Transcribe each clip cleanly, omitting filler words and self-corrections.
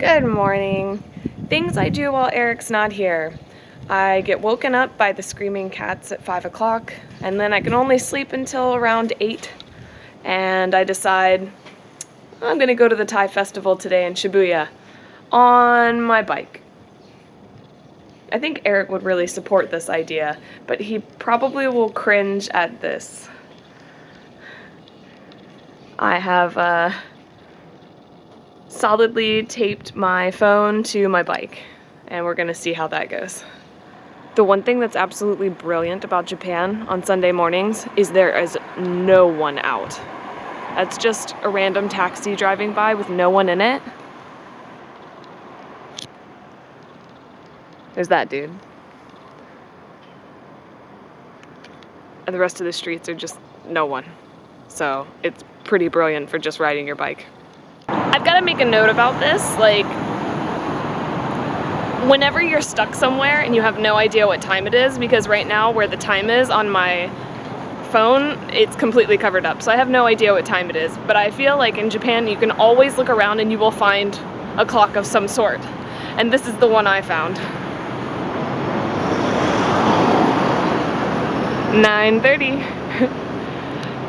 Good morning. Things I do while Eric's not here. I get woken up by the screaming cats at 5 o'clock, and then I can only sleep until around 8, and I decide I'm gonna go to the Thai festival today in Shibuya on my bike. I think Eric would really support this idea, but he probably will cringe at this. I have solidly taped my phone to my bike, and we're gonna see how that goes. The one thing that's absolutely brilliant about Japan on Sunday mornings is there is no one out. That's just a random taxi driving by with no one in it. There's that dude. And the rest of the streets are just no one. So it's pretty brilliant for just riding your bike. I've got to make a note about this, like, whenever you're stuck somewhere and you have no idea what time it is, because right now where the time is on my phone, it's completely covered up, so I have no idea what time it is. But I feel like in Japan you can always look around and you will find a clock of some sort. And this is the one I found. 9:30.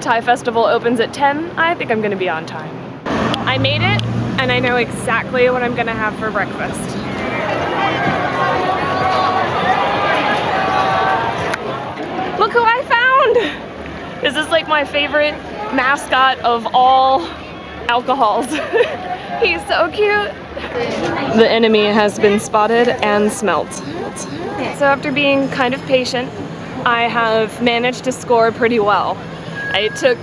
Thai festival opens at 10. I think I'm gonna be on time. I made it, and I know exactly what I'm gonna have for breakfast. Look who I found! This is like my favorite mascot of all alcohols. He's so cute. The enemy has been spotted and smelt. So after being kind of patient, I have managed to score pretty well. It took,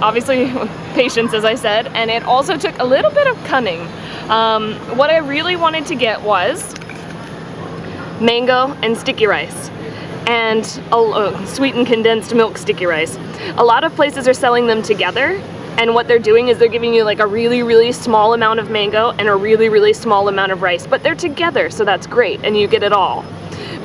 obviously, patience, as I said, and it also took a little bit of cunning. What I really wanted to get was mango and sticky rice, and sweetened condensed milk sticky rice. A lot of places are selling them together, and what they're doing is they're giving you like a really, really small amount of mango and a really, really small amount of rice, but they're together, so that's great, and you get it all.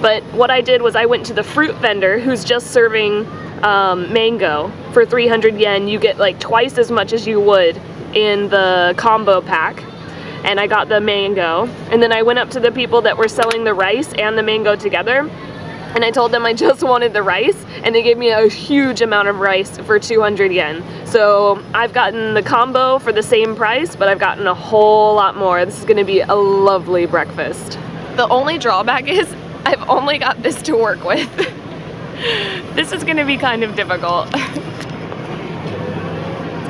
But what I did was I went to the fruit vendor who's just serving mango for 300 yen. You get like twice as much as you would in the combo pack, and I got the mango. And then I went up to the people that were selling the rice and the mango together, and I told them I just wanted the rice, and they gave me a huge amount of rice for 200 yen. So I've gotten the combo for the same price, but I've gotten a whole lot more. This is gonna be a lovely breakfast. The only drawback is I've only got this to work with. This is gonna be kind of difficult. Let's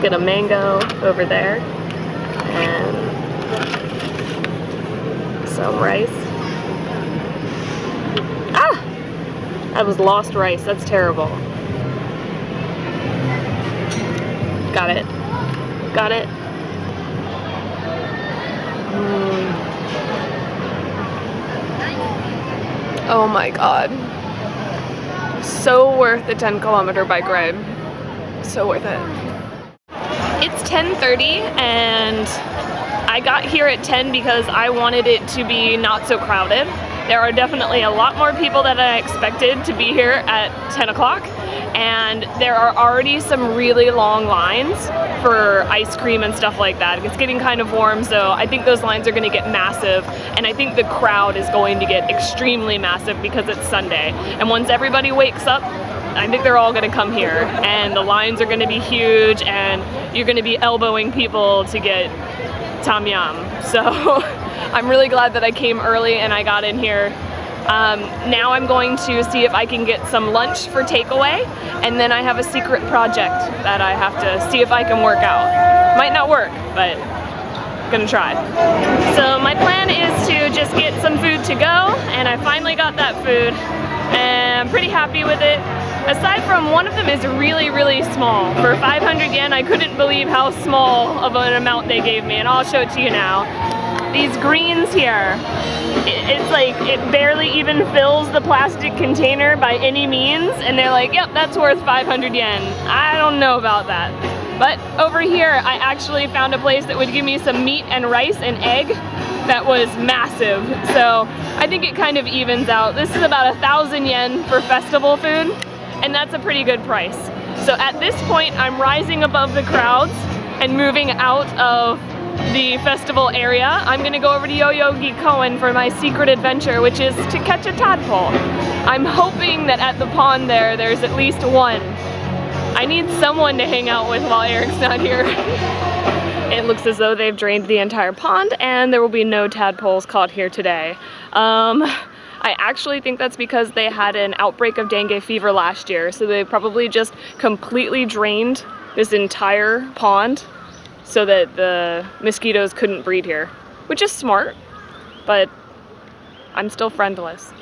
get a mango over there and some rice. Ah! That was lost rice, that's terrible. Got it. Got it. Oh my god. So worth the 10-kilometer bike ride. So worth it. It's 10:30 and I got here at 10 because I wanted it to be not so crowded. There are definitely a lot more people than I expected to be here at 10 o'clock, and there are already some really long lines for ice cream and stuff like that. It's getting kind of warm, so I think those lines are going to get massive, and I think the crowd is going to get extremely massive because it's Sunday. And once everybody wakes up, I think they're all going to come here, and the lines are going to be huge, and you're going to be elbowing people to get tom yum. So I'm really glad that I came early and I got in here. Now I'm going to see if I can get some lunch for takeaway, and then I have a secret project that I have to see if I can work out. Might not work, but gonna try. So my plan is to just get some food to go, and I finally got that food, and I'm pretty happy with it. Aside from one of them is really, really small. For 500 yen, I couldn't believe how small of an amount they gave me, and I'll show it to you now. These greens here, it's like it barely even fills the plastic container by any means, and they're like, yep, that's worth 500 yen. I don't know about that. But over here, I actually found a place that would give me some meat and rice and egg that was massive. So I think it kind of evens out. This is about 1,000 yen for festival food, and that's a pretty good price. So at this point, I'm rising above the crowds and moving out of the festival area, I'm gonna go over to Yoyogi Koen for my secret adventure, which is to catch a tadpole. I'm hoping that at the pond there's at least one. I need someone to hang out with while Eric's not here. It looks as though they've drained the entire pond and there will be no tadpoles caught here today. I actually think that's because they had an outbreak of dengue fever last year, so they probably just completely drained this entire pond so that the mosquitoes couldn't breed here, which is smart, but I'm still friendless.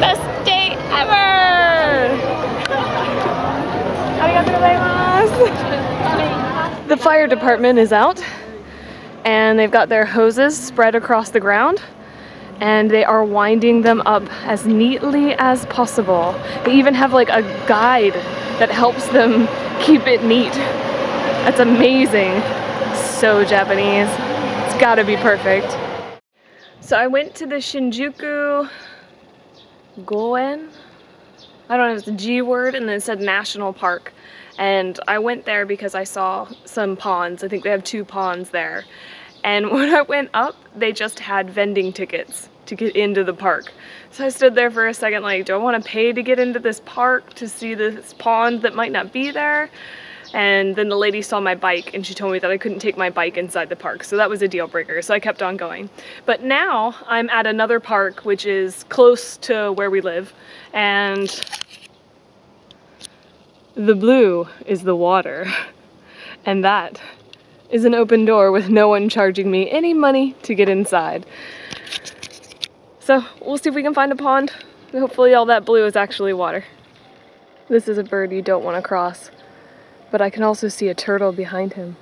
Best day ever! The fire department is out and they've got their hoses spread across the ground and they are winding them up as neatly as possible. They even have like a guide that helps them keep it neat. That's amazing. So Japanese. It's gotta be perfect. So I went to the Shinjuku Goen. I don't know if it's a G word, and then it said National Park. And I went there because I saw some ponds. I think they have 2 ponds there. And when I went up, they just had vending tickets to get into the park. So I stood there for a second like, do I want to pay to get into this park to see this pond that might not be there? And then the lady saw my bike and she told me that I couldn't take my bike inside the park, so that was a deal breaker, so I kept on going. But now I'm at another park which is close to where we live, and the blue is the water, and that is an open door with no one charging me any money to get inside. So we'll see if we can find a pond. Hopefully all that blue is actually water. This is a bird you don't want to cross. But I can also see a turtle behind him.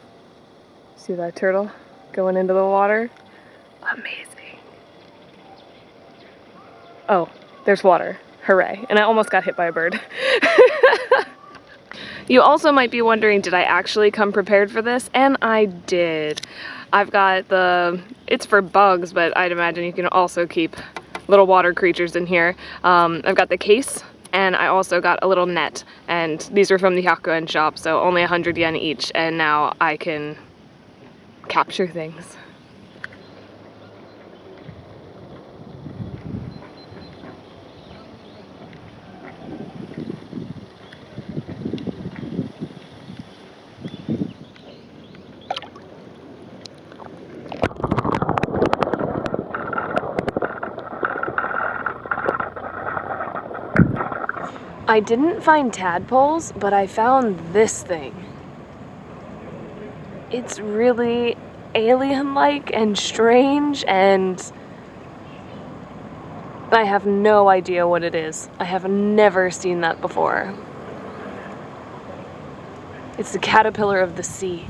See that turtle going into the water? Amazing. Oh, there's water. Hooray. And I almost got hit by a bird. You also might be wondering, did I actually come prepared for this? And I did. I've got it's for bugs, but I'd imagine you can also keep little water creatures in here. I've got the case. And I also got a little net, and these are from the Hyakuen shop, so only 100 yen each, and now I can capture things. I didn't find tadpoles, but I found this thing. It's really alien-like and strange, and I have no idea what it is. I have never seen that before. It's the caterpillar of the sea.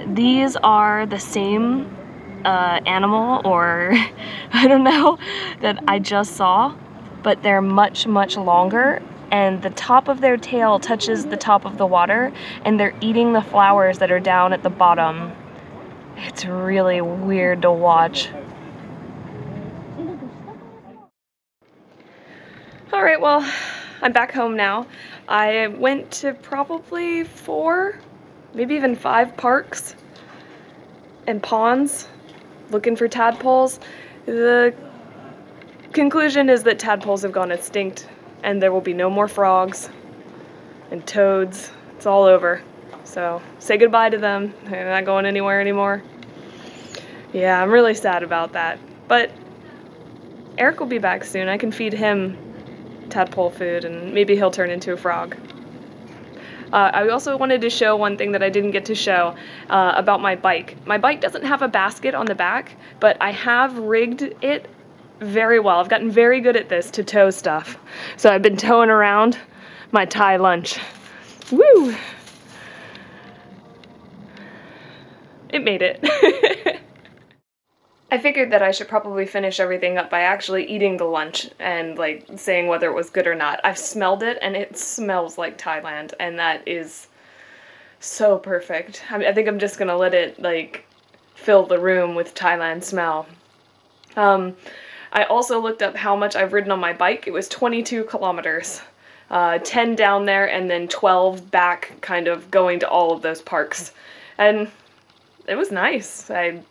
These are the same animal, or I don't know, that I just saw, but they're much, much longer, and the top of their tail touches the top of the water, and they're eating the flowers that are down at the bottom. It's really weird to watch. Alright, well, I'm back home now. I went to probably 4, maybe even 5 parks and ponds looking for tadpoles. The conclusion is that tadpoles have gone extinct and there will be no more frogs and toads. It's all over. So say goodbye to them. They're not going anywhere anymore. Yeah, I'm really sad about that. But Eric will be back soon. I can feed him tadpole food and maybe he'll turn into a frog. I also wanted to show one thing that I didn't get to show about my bike. My bike doesn't have a basket on the back, but I have rigged it very well. I've gotten very good at this to tow stuff. So I've been towing around my Thai lunch. Woo! It made it. I figured that I should probably finish everything up by actually eating the lunch and like saying whether it was good or not. I've smelled it and it smells like Thailand, and that is So perfect. I think I'm just gonna let it, like, fill the room with Thailand smell. I also looked up how much I've ridden on my bike. It was 22 kilometers. 10 down there and then 12 back, kind of going to all of those parks. And it was nice. I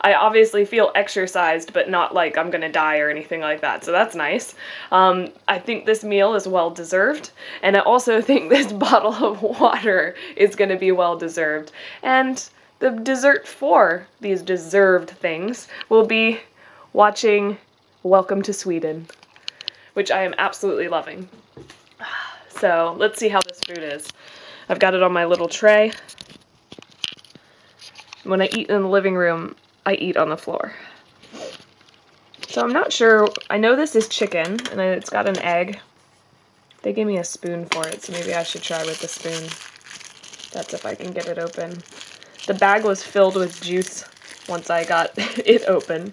obviously feel exercised, but not like I'm gonna die or anything like that, so that's nice. I think this meal is well deserved, and I also think this bottle of water is gonna be well deserved. And the dessert for these deserved things will be watching Welcome to Sweden, which I am absolutely loving. So let's see how this food is. I've got it on my little tray. When I eat in the living room, I eat on the floor. So I'm not sure. I know this is chicken, and it's got an egg. They gave me a spoon for it, so maybe I should try with the spoon. That's if I can get it open. The bag was filled with juice once I got it open.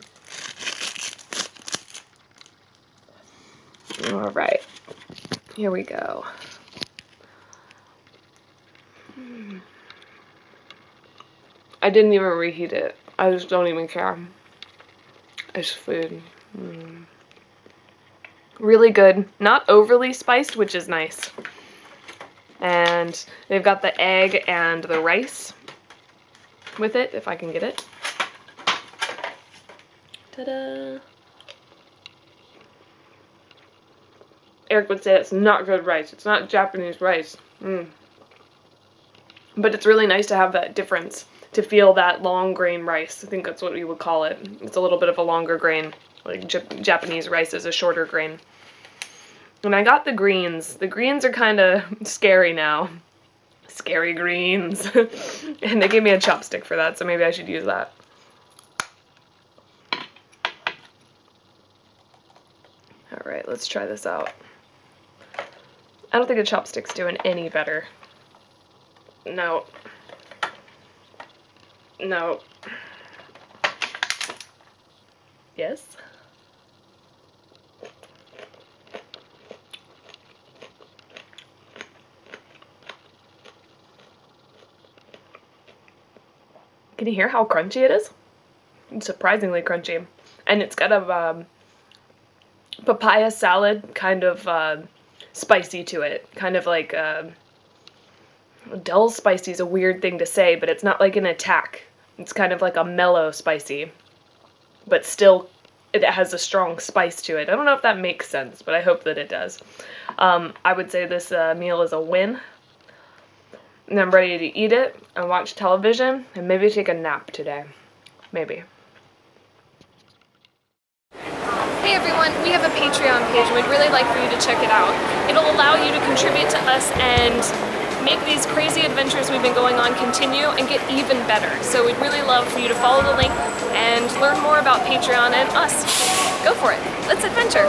Alright, here we go. I didn't even reheat it. I just don't even care. It's food. Really good. Not overly spiced, which is nice. And they've got the egg and the rice with it, if I can get it. Ta-da! Eric would say it's not good rice. It's not Japanese rice. But it's really nice to have that difference, to feel that long grain rice. I think that's what we would call it. It's a little bit of a longer grain. Like Japanese rice is a shorter grain. And I got the greens. The greens are kind of scary now. Scary greens. And they gave me a chopstick for that, so maybe I should use that. Alright, let's try this out. I don't think a chopstick's doing any better. No. No. Yes? Can you hear how crunchy it is? It's surprisingly crunchy. And it's got a papaya salad kind of spicy to it. Kind of like dull spicy is a weird thing to say, but it's not like an attack. It's kind of like a mellow spicy, but still it has a strong spice to it. I don't know if that makes sense, but I hope that it does. I would say this meal is a win. And I'm ready to eat it and watch television and maybe take a nap today. Maybe. Hey everyone, we have a Patreon page and we'd really like for you to check it out. It'll allow you to contribute to us and make these crazy adventures we've been going on continue and get even better. So we'd really love for you to follow the link and learn more about Patreon and us. Go for it. Let's adventure.